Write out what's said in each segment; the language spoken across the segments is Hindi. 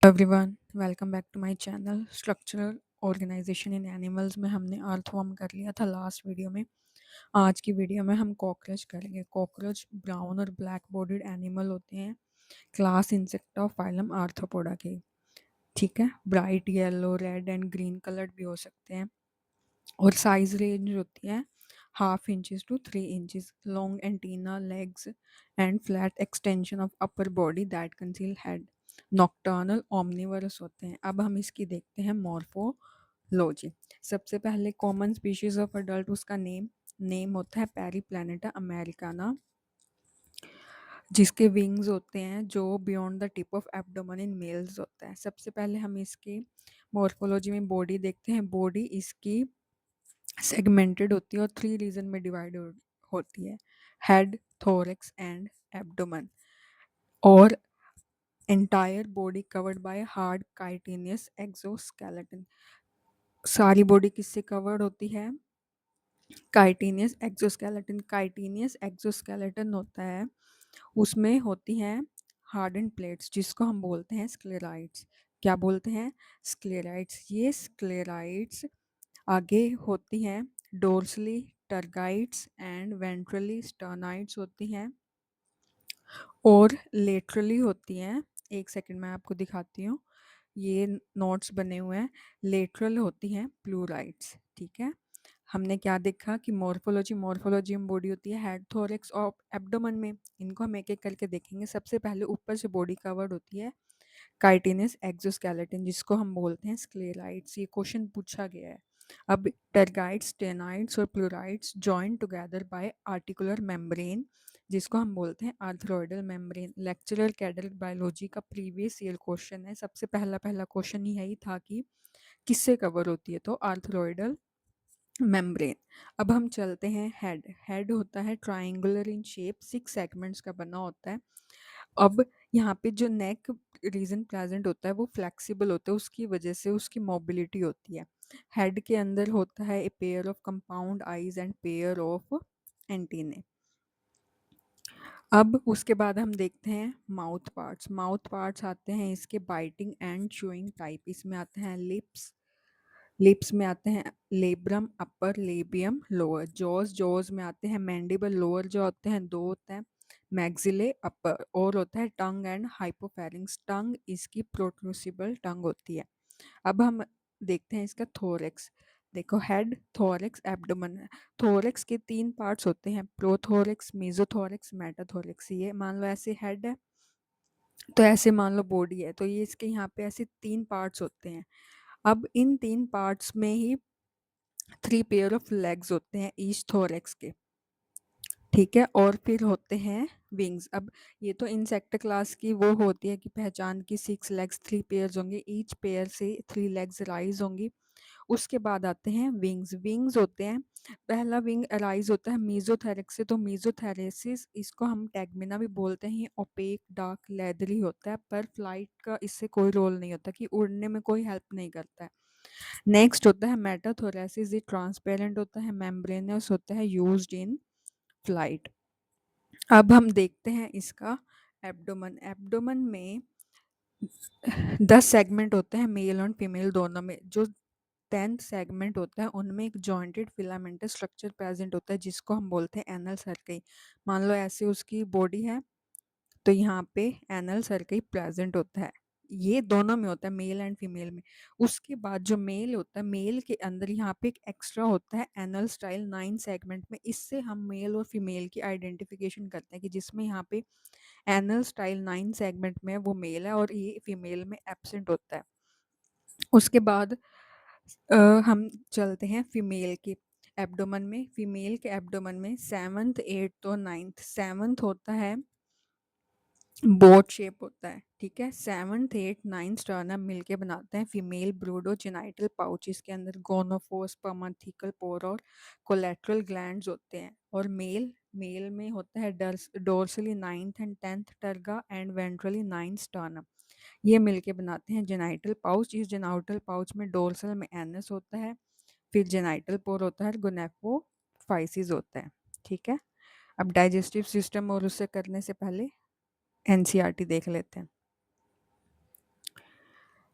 Everyone welcome back to my channel structural organisation in animals में हमने अर्थवर्म कर लिया था लास्ट वीडियो में। आज की वीडियो में हम कॉकरोच करेंगे। कॉकरोच ब्राउन और ब्लैक बॉडीड एनिमल होते हैं, क्लास इंसेक्टा फाइलम आर्थ्रोपोडा के। ठीक है, bright yellow, red and green coloured भी हो सकते हैं और साइज रेंज होती है 1/2 inches to 3 inches. Long antenna, legs and flat extension of upper body that conceal head. Nocturnal omnivorous होते हैं। अब हम इसकी देखते हैं मॉर्फोलॉजी। सबसे पहले कॉमन स्पीशीज ऑफ अडल्ट, उसका नेम होता है पेरीप्लैनेटा अमेरिकाना, जिसके विंग्स होते हैं जो beyond the tip of abdomen in males होता है। सबसे पहले हम इसकी मॉर्फोलॉजी में बॉडी देखते हैं। बॉडी इसकी सेगमेंटेड होती है और 3 रीजन में डिवाइड होती है: हेड, थोरैक्स एंड एब्डोमेन। और entire body covered by hard chitinous exoskeleton. सारी बॉडी किससे कवर्ड होती है? Chitinous exoskeleton. काइटिनियस एक्सोस्केलेटन होता है, उसमें होती हैं हार्डन प्लेट्स, जिसको हम बोलते हैं स्क्लेराइड्स। क्या बोलते हैं? स्क्लेराइड्स। ये स्क्लेराइड्स आगे होती हैं डोर्सली टर्गाइड्स एंड वेंट्रली स्टर्नाइड्स होती हैं और लेटरली होती हैं। एक सेकंड में आपको दिखाती हूँ, ये नोट्स बने हुए हैं। लेटरल होती हैं प्लूराइड्स। ठीक है, हमने क्या देखा कि मॉर्फोलॉजी में बॉडी होती है हेड, थोरैक्स और एब्डोमेन में। इनको हम एक एक करके देखेंगे। सबसे पहले ऊपर से बॉडी कवर्ड होती है काइटिनस एक्सोस्केलेटन, जिसको हम बोलते हैं स्क्लेराइड्स। ये क्वेश्चन पूछा गया है। अब टर्गाइड्स, स्टेनाइड्स और pleurites join together by articular membrane, जिसको हम बोलते हैं arthrodial membrane. Lecturer cadre biology का प्रीवियस ईयर क्वेश्चन है। सबसे पहला क्वेश्चन यही था कि किससे कवर होती है, तो आर्थ्रोइडल मेम्ब्रेन। अब हम चलते हैं हेड होता है ट्राइंगुलर इन शेप, 6 सेगमेंट्स का बना होता है। अब यहाँ पे जो नेक रीजन प्रेजेंट होता है वो फ्लेक्सिबल होता है, उसकी वजह से उसकी मोबिलिटी होती है। हेड के अंदर होता है a pair of compound eyes and pair of antennae. अब उसके बाद हम देखते हैं माउथ पार्ट्स आते हैं इसके बाइटिंग एंड च्यूइंग टाइप। इसमें आते हैं लिप्स में आते हैं लेब्रम अपर, लेबियम लोअर। जॉज में आते हैं मैंडिबल लोअर, जो होते हैं 2 होते हैं, मैक्सिले अपर, और होता है टंग एंड हाइपोफेरिंग्स। टंग इसकी प्रोट्रूसिबल टंग होती है। अब हम देखते हैं इसका थोरैक्स। देखो, हेड, थोरैक्स, एब्डोमेन। थोरैक्स के 3 पार्ट्स होते हैं, प्रोथोरैक्स, मेसोथोरैक्स, मेटाथोरैक्स। ये मान लो ऐसे हेड है, तो ऐसे मान लो बॉडी है, तो ये इसके यहाँ पे ऐसे 3 पार्ट्स होते हैं। अब इन 3 पार्ट्स में ही 3 पेयर ऑफ लेग्स होते हैं ईच थोरैक्स के। ठीक है, और फिर होते हैं विंग्स। अब ये तो इंसेक्ट क्लास की वो होती है कि पहचान की 6 लेग्स, 3 पेयर्स होंगे, ईच पेयर से 3 लेग्स राइज होंगी। उसके बाद आते हैं विंग्स होते हैं। पहला विंग अराइज होता है मीजोथेरिक्स से, तो मीजोथेरेसिस इसको हम टैगमिना भी बोलते हैं। ये ओपेक डार्क लेदरी होता है, पर फ्लाइट का इससे कोई रोल नहीं होता, कि उड़ने में कोई हेल्प नहीं करता है। नेक्स्ट होता है मेटाथोरेसिस, ये ट्रांसपेरेंट होता है, मेम्ब्रेनस होता है, यूज्ड इन फ्लाइट। अब हम देखते हैं इसका एब्डोमेन में 10 सेगमेंट होते हैं मेल और फीमेल दोनों में। जो 10th सेगमेंट होता है उनमें एक जॉइंटेड फिलामेंटस स्ट्रक्चर प्रेजेंट होता है, जिसको हम बोलते हैं एनल सर्कई। मान लो ऐसे उसकी बॉडी है, तो यहाँ पे एनल सर्कई प्रेजेंट होता है। ये दोनों में होता है, मेल एंड फीमेल में। उसके बाद जो मेल होता है, मेल के अंदर यहाँ पे एक एक्स्ट्रा होता है एनल स्टाइल 9 सेगमेंट में। इससे हम मेल और फीमेल की आइडेंटिफिकेशन करते हैं कि जिसमें यहाँ पे एनल स्टाइल 9 सेगमेंट में वो मेल है और ये फीमेल में एब्सेंट होता है। उसके बाद हम चलते हैं फीमेल के एब्डोमेन में। फीमेल के एब्डोमेन में 7th 8th और 9th, 7th होता है बोट शेप होता है। ठीक है, 7th 8th 9th स्टर्नम मिलके बनाते हैं फीमेल ब्रूडोजेनाइटल पाउच। इसके अंदर गोनोफोर, स्पर्मेटिकल पोर और कोलेट्रल ग्लैंड्स होते हैं। और मेल में होता है dorsally 9th and 10th टर्गा and ventrally 9th sternum. ये मिलके बनाते हैं जेनाइटल पाउच। इस जेनाइटल पाउच में डोर्सल में एनस होता है, फिर जेनाइटल पोर होता है, गोनेफोफाइसिस होता है। ठीक है, अब डाइजेस्टिव सिस्टम और उससे करने से पहले एनसीईआरटी देख लेते हैं।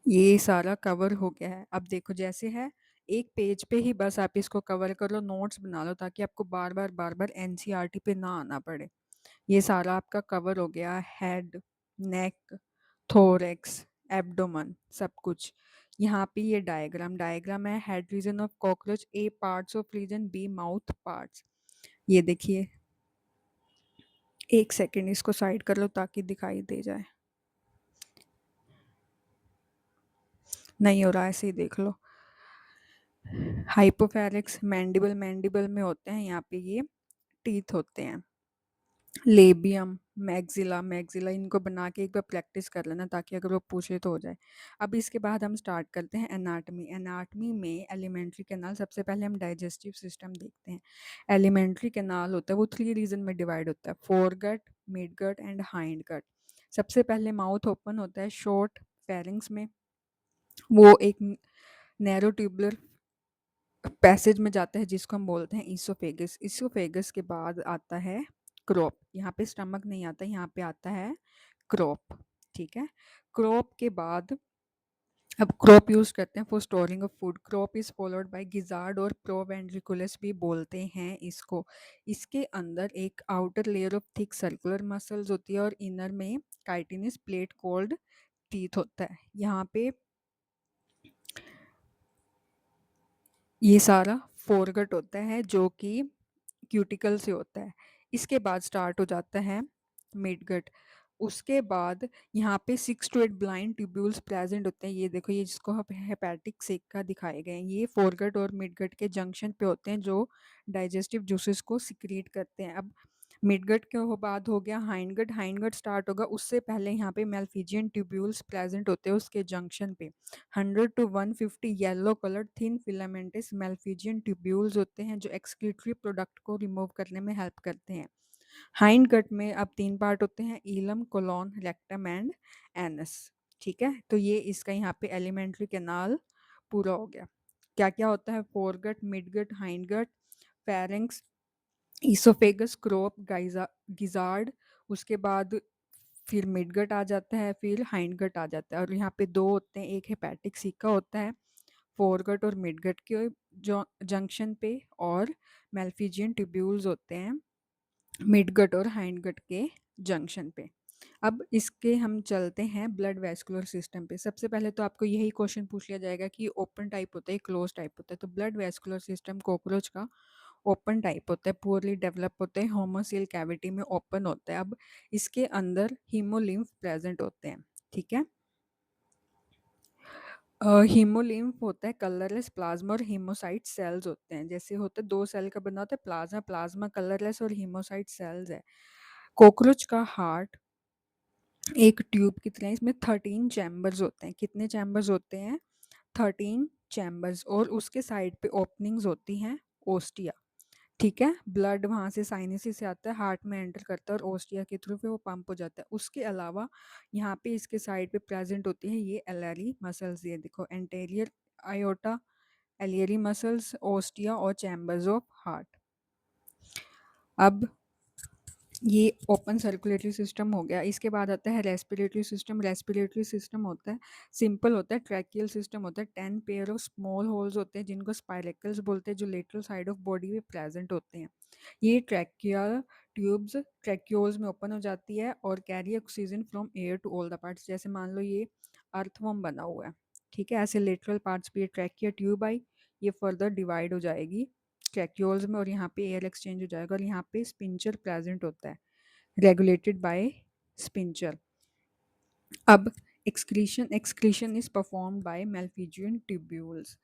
ये सारा कवर हो गया है। अब देखो जैसे है, एक पेज पे ही बस आप इसको कवर कर लो, नोट्स बना लो ताकि आपको बार-बार एनसीईआरटी पे ना आना पड़े। ये सारा आपका कवर हो गया, हेड, नेक, थोरैक्स, एब्डोमेन सब कुछ। यहाँ पे ये डायग्राम है, head region of cockroach, A parts of region, B mouth parts. ये देखिए, एक सेकंड इसको साइड कर लो ताकि दिखाई दे जाए। नहीं हो रहा, ऐसे ही देख लो। हाइपोफैरिक्स मैंडिबल, मैंडिबल में होते हैं यहाँ पे ये टीथ होते हैं। लेबियम, मैक्सिला, मैक्सिला इनको बना के एक बार प्रैक्टिस कर लेना ताकि अगर वो पूछे तो हो जाए। अब इसके बाद हम स्टार्ट करते हैं एनाटमी। एनाटमी में एलिमेंट्री कैनाल, सबसे पहले हम डाइजेस्टिव सिस्टम देखते हैं। एलिमेंट्री कैनाल होता है वो 3 रीजन में डिवाइड होता है, फोरगट, मिडगट एंड हाइंडगट। सबसे पहले माउथ ओपन होता है शॉर्ट फेरिंग्स में, वो एक नैरो ट्यूबुलर पैसेज में जाता है जिसको हम बोलते हैं ईसोफेगस। ईसोफेगस के बाद आता है क्रॉप, यहाँ पे स्टमक नहीं आता, यहाँ पे आता है क्रॉप। ठीक है, क्रॉप के बाद अब क्रॉप यूज करते हैं for storing of food. Crop is followed by gizzard और प्रोवेंट्रिकुलस भी बोलते हैं इसको। इसके अंदर एक outer layer of thick circular muscles होती है और इनर में काइटिनस प्लेट कॉल्ड टीथ होता है। यहाँ पे ये सारा फोरगट होता है जो कि क्यूटिकल से होता है। इसके बाद स्टार्ट हो जाता है मिडगट। उसके बाद यहाँ पे 6 to 8 ब्लाइंड ट्यूब्यूल्स प्रेजेंट होते हैं। ये देखो, ये जिसको हम हेपेटिक सेका दिखाए गए हैं, ये फोरगट और मिडगट के जंक्शन पे होते हैं जो डाइजेस्टिव जूसेस को सिक्रीट करते हैं। अब मिडगट के बाद हो गया हाइंडगट। हाइंडगट स्टार्ट होगा, उससे पहले यहाँ पे मेल्फिजियन ट्यूब्यूल्स प्रेजेंट होते हैं उसके जंक्शन पे। 100 to 150 yellow coloured thin filamentous Malpighian tubules होते हैं जो एक्सक्रीटरी प्रोडक्ट को रिमूव करने में हेल्प करते हैं। हाइंड गट में अब 3 पार्ट होते हैं, इलम, कोलोन, रेक्टम एंड एनस। ठीक है, तो ये इसका यहाँ पे एलिमेंट्री कैनाल पूरा हो गया। क्या क्या होता है, foregut, midgut, hindgut, pharynx, oesophagus, crop, gizzard. उसके बाद फिर मिडगट आ जाता है, फिर हाइंडगट आ जाता है। और यहाँ पे 2 होते हैं, एक हेपेटिक सिक्का होता है फोरगट और मिडगट के जो जंक्शन पे, और मेल्फिजियन ट्यूब्यूल्स होते हैं मिडगट और हाइंडगट के जंक्शन पे। अब इसके हम चलते हैं ब्लड वेस्कुलर सिस्टम पे। सबसे पहले तो आपको यही क्वेश्चन पूछ लिया जाएगा कि ओपन टाइप होता है क्लोज टाइप होता है। तो ब्लड वेस्कुलर सिस्टम कॉकरोच का ओपन टाइप होता है, पुअरली डेवलप होते हैं, होमोसील कैविटी में ओपन होता है। अब इसके अंदर हीमोलिम्फ प्रेजेंट होते हैं। ठीक है, हीमोलिम्फ होता है कलरलेस प्लाज्मा और हीमोसाइट सेल्स होते हैं। जैसे होता है 2 सेल का बना होता है प्लाज्मा, प्लाज्मा कलरलेस और हीमोसाइट सेल्स है। कॉकरोच का हार्ट एक ट्यूब की तरह, इसमें 13 चैम्बर्स होते हैं। कितने चैम्बर्स होते हैं, 13 चैम्बर्स। और उसके साइड पे ओपनिंग्स होती हैं, ओस्टिया। ठीक है, ब्लड वहाँ से साइनसिस से आता है, हार्ट में एंटर करता है और ओस्टिया के थ्रू फिर वो पंप हो जाता है। उसके अलावा यहाँ पे इसके साइड पे प्रेजेंट होती है ये एलआरई मसल्स। ये देखो, एंटेरियर आयोटा, एलियरी मसल्स, ओस्टिया और चैम्बर्स ऑफ हार्ट। अब ये ओपन सर्कुलेटरी सिस्टम हो गया। इसके बाद आता है रेस्पिरेटरी सिस्टम। रेस्पिरेटरी सिस्टम होता है, सिंपल होता है, ट्रैकियल सिस्टम होता है। 10 पेयर ऑफ स्मॉल होल्स होते हैं जिनको स्पाइरेकल्स बोलते हैं, जो लेटरल साइड ऑफ बॉडी में प्रेजेंट होते हैं। ये ट्रैकियल ट्यूब्स ट्रैक्यूल्स में ओपन हो जाती है और carry oxygen from air to all the parts. जैसे मान लो ये अर्थवर्म बना हुआ है, ठीक है, ऐसे लेटरल पार्ट्स पे ये ट्रैकिया ट्यूब आई, ये फर्दर डिवाइड हो जाएगी ट्रैक्यूल्स में और यहाँ पे एयर एक्सचेंज हो जाएगा। और यहाँ पे स्पिंचर प्रेजेंट होता है, regulated by sphincter. अब excretion, excretion is performed by Malpighian tubules.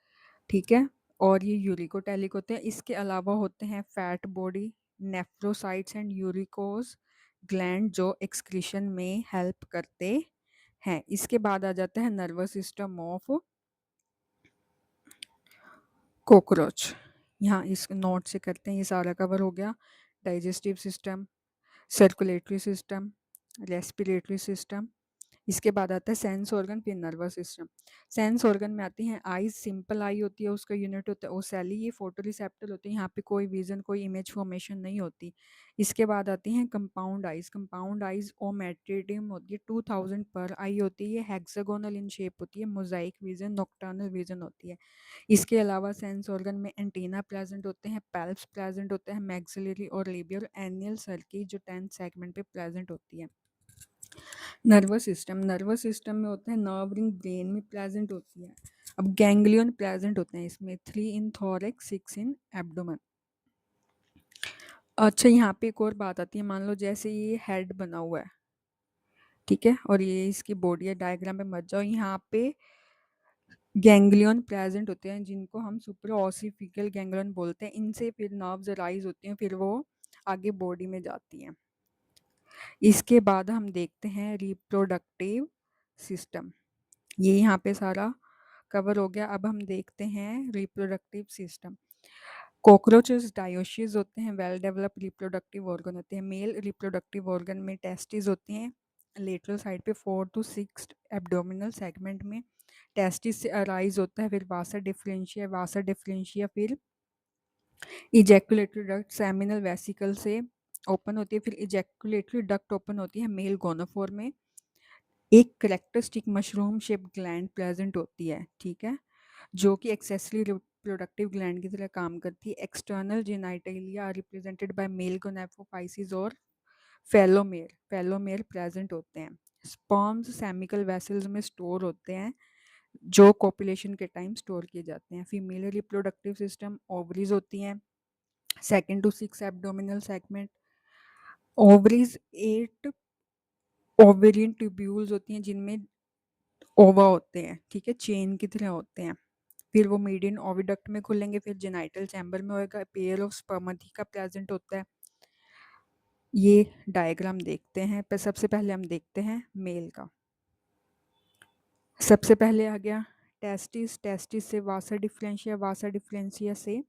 ठीक है, और ये यूरिकोटैलिक होते हैं। इसके अलावा होते हैं fat body, nephrocytes and uricose gland जो एक्सक्रीशन में हेल्प करते हैं। इसके बाद आ जाता है नर्वस सिस्टम ऑफ कॉकरोच। यहाँ इस नोट से करते हैं, ये सारा कवर हो गया। Digestive system, circulatory system, respiratory system, इसके बाद आता है सेंस ऑर्गन, फिर नर्वस सिस्टम। सेंस ऑर्गन में आती हैं आईज, सिंपल आई होती है, उसका यूनिट होता है ओसेली, ये फोटो रिसेप्टर होती है, यहाँ पे कोई विजन कोई इमेज फॉर्मेशन नहीं होती। इसके बाद आती हैं कंपाउंड आइज। कंपाउंड आइज ओमेट्रिडियम होती है, 2000 पर आई होती है, हेक्सागोनल इन शेप होती है, मोजाइक विजन, नॉक्टर्नल विजन होती है। इसके अलावा सेंस ऑर्गन में एंटीना प्रेजेंट होते हैं, पैल्प्स प्रेजेंट होते हैं, मैक्सिलरी और लेबियल, एनियल सर्की जो 10 सेगमेंट पे प्रेजेंट होती है। नर्वस सिस्टम में होते हैं, नर्व रिंग ब्रेन में प्रेजेंट होती है। अब गैंग्लियन प्रेजेंट होते हैं इसमें, 3 इन थोरैक्स, 6 इन एब्डोमेन। अच्छा, यहाँ पे एक और बात आती है, मान लो जैसे ये हेड बना हुआ है, ठीक है, और ये इसकी बॉडी है, डायग्राम में मत जाओ, यहाँ पे गैंग्लियन प्रेजेंट होते हैं जिनको हम सुपर ऑसिफिकल गैंग्लियन बोलते हैं। इनसे फिर नर्व्स राइज होती हैं, फिर वो आगे बॉडी में जाती हैं। इसके बाद हम देखते हैं रिप्रोडक्टिव सिस्टम। ये यहाँ पे सारा कवर हो गया। अब हम देखते हैं रिप्रोडक्टिव सिस्टम। कॉकरोचेस डायोसिस होते हैं, वेल डेवलप रिप्रोडक्टिव ऑर्गन होते हैं। मेल रिप्रोडक्टिव ऑर्गन में टेस्टिस होती हैं, लेटरल साइड पे 4 to 6 एब्डोमिनल सेगमेंट में। टेस्टिस से अराइज होता है, फिर वासा डिफरेंशिया फिर इजैकुलेटरी डक्ट सेमिनल वेसिकल से ओपन होती है, फिर इजैकुलेटरी डक्ट ओपन होती है मेल गोनोफोर में। एक characteristic mushroom shape gland present होती है, ठीक है, जो कि एक्सेसरी रिप्रोडक्टिव ग्लैंड की तरह काम करती है। External genitalia represented by male gonapophysis और फेलोमेयर प्रेजेंट होते हैं। स्पर्म्स सेमिकल वेसल्स में स्टोर होते हैं, जो कॉपुलेशन के टाइम स्टोर किए जाते हैं। फीमेल रिप्रोडक्टिव सिस्टम, ओवरीज होती हैं, 2 to 6 abdominal segment. Ovaries 8 ovarian tubules होती हैं जिनमें ओवा होते हैं, ठीक है, चेन की तरह होते हैं। फिर वो मीडियन ओविडक्ट में खुलेंगे, फिर जेनाइटल चैम्बर में होएगा, पेयर ऑफ स्पर्मेटिका प्रेजेंट होता है। ये डायग्राम देखते हैं, पर सबसे पहले हम देखते हैं मेल का। सबसे पहले आ गया टेस्टिस से वासा डिफरेंशिया से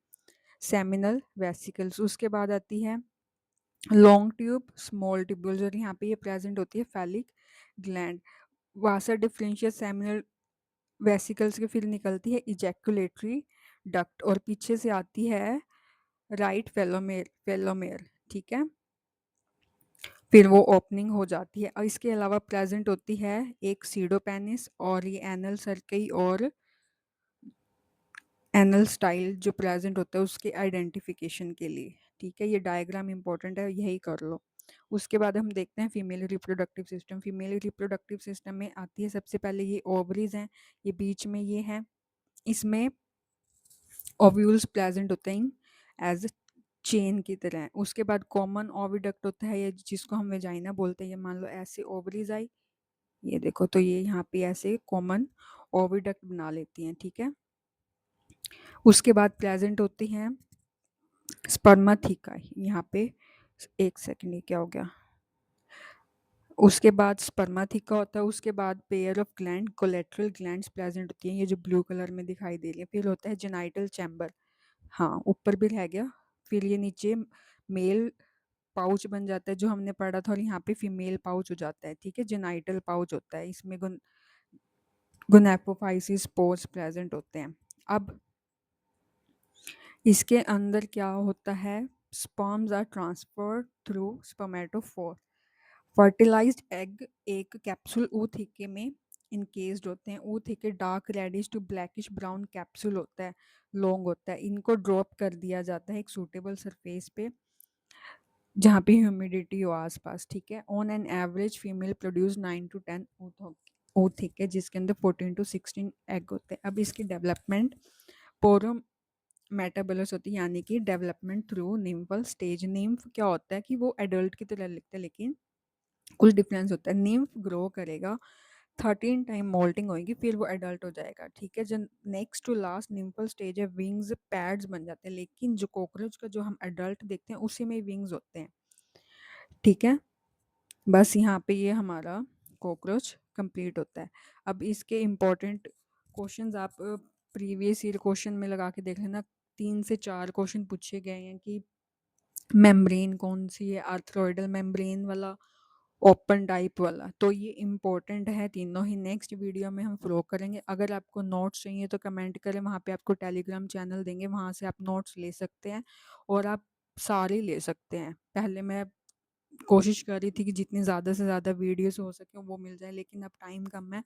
सेमिनल वेसिकल्स। उसके बाद आती है लॉन्ग ट्यूब, स्मॉल ट्यूब्यूल्स, और यहाँ पे ये प्रेजेंट होती है फेलिक ग्लैंड। वासा डिफरेंशिया सेमिनल वेसिकल्स के फिर निकलती है इजैकुलेटरी डक्ट, और पीछे से आती है राइट फेलोमेयर, ठीक है, फिर वो ओपनिंग हो जाती है। और इसके अलावा प्रेजेंट होती है एक सीडोपेनिस, और ये एनल सर्कई और एनल स्टाइल जो प्रेजेंट होता है उसके आइडेंटिफिकेशन के लिए, ठीक है। ये डायग्राम इंपॉर्टेंट है, यही कर लो। उसके बाद हम देखते हैं female reproductive system. Female reproductive system में आती है सबसे पहले ये ओवरीज हैं, ये बीच में ये है, इसमें ओव्यूल्स प्रेजेंट होते हैं एज चेन की तरह। उसके बाद कॉमन ओविडक्ट होता है, ये जिसको हम वेजाइना बोलते हैं। ये मान लो ऐसे ओवरीज आई, ये देखो, तो ये यहाँ पे ऐसे कॉमन ओविडक्ट बना लेती हैं, ठीक है। उसके बाद प्रेजेंट होती हैं स्पर्माथिका, यहाँ पे एक सेकंड, ये क्या हो गया। उसके बाद स्पर्माथिका होता है, उसके बाद pair of gland, collateral glands present होती हैं, ये जो ब्लू कलर में दिखाई दे रही है। फिर होता है जेनाइटल चैम्बर, हाँ ऊपर भी रह गया। फिर ये नीचे मेल पाउच बन जाता है जो हमने पढ़ा था, और यहाँ पे फीमेल पाउच हो जाता है, ठीक है, जेनाइटल पाउच होता है। इसमें गोनापोफाइसिस पोर्स प्रेजेंट होते हैं। अब इसके अंदर क्या होता है, sperms are transferred through spermatophore. Fertilised egg एक कैप्सूल ऊथिके में इनकेस्ड होते हैं। Ootheca dark reddish to blackish brown capsule होता है, लॉन्ग होता है। इनको ड्रॉप कर दिया जाता है एक सूटेबल सरफेस पे जहाँ पे ह्यूमिडिटी हो आसपास, ठीक है। On an average female produce 9 to 10 ootheca, जिसके अंदर 14 to 16 एग होते हैं। अब इसकी डेवलपमेंट पोरो मेटाबोलस होती है, यानी कि development through nymphal stage. Nymph क्या होता है कि वो एडल्ट की तरह लिखते हैं, लेकिन कुछ डिफरेंस होता है। निम्फ ग्रो करेगा, 13 टाइम मोल्टिंग होगी, फिर वो एडल्ट हो जाएगा, ठीक है। जो next to last nymphal stage है, विंग्स पैड्स बन जाते हैं, लेकिन जो कॉकरोच का जो हम एडल्ट देखते हैं उसी में विंग्स होते हैं, ठीक है। बस यहाँ पे ये हमारा कॉकरोच कंप्लीट होता है। अब इसके इम्पोर्टेंट क्वेश्चंस आप प्रीवियस ईयर क्वेश्चन में लगा के देख लेना। 3 से 4 क्वेश्चन पूछे गए हैं कि मेम्ब्रेन कौन सी है, आर्थ्रोइडल मेम्ब्रेन वाला ओपन टाइप वाला, तो ये इम्पोर्टेंट है तीनों ही। नेक्स्ट वीडियो में हम फ्लो करेंगे। अगर आपको नोट्स चाहिए तो कमेंट करें, वहाँ पे आपको टेलीग्राम चैनल देंगे, वहाँ से आप नोट्स ले सकते हैं और आप सारे ले सकते हैं। पहले मैं कोशिश कर रही थी कि जितनी ज़्यादा से ज़्यादा वीडियोस हो सके वो मिल जाए, लेकिन अब टाइम कम है,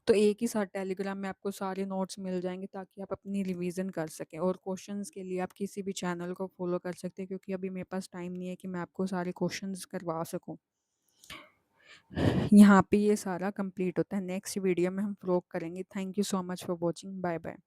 तो एक ही साथ टेलीग्राम में आपको सारे नोट्स मिल जाएंगे ताकि आप अपनी रिवीजन कर सकें। और क्वेश्चंस के लिए आप किसी भी चैनल को फॉलो कर सकते हैं, क्योंकि अभी मेरे पास टाइम नहीं है कि मैं आपको सारे क्वेश्चंस करवा सकूं। यहाँ पे ये सारा कंप्लीट होता है। नेक्स्ट वीडियो में हम फ्लो करेंगे। Thank you so much for watching. Bye bye.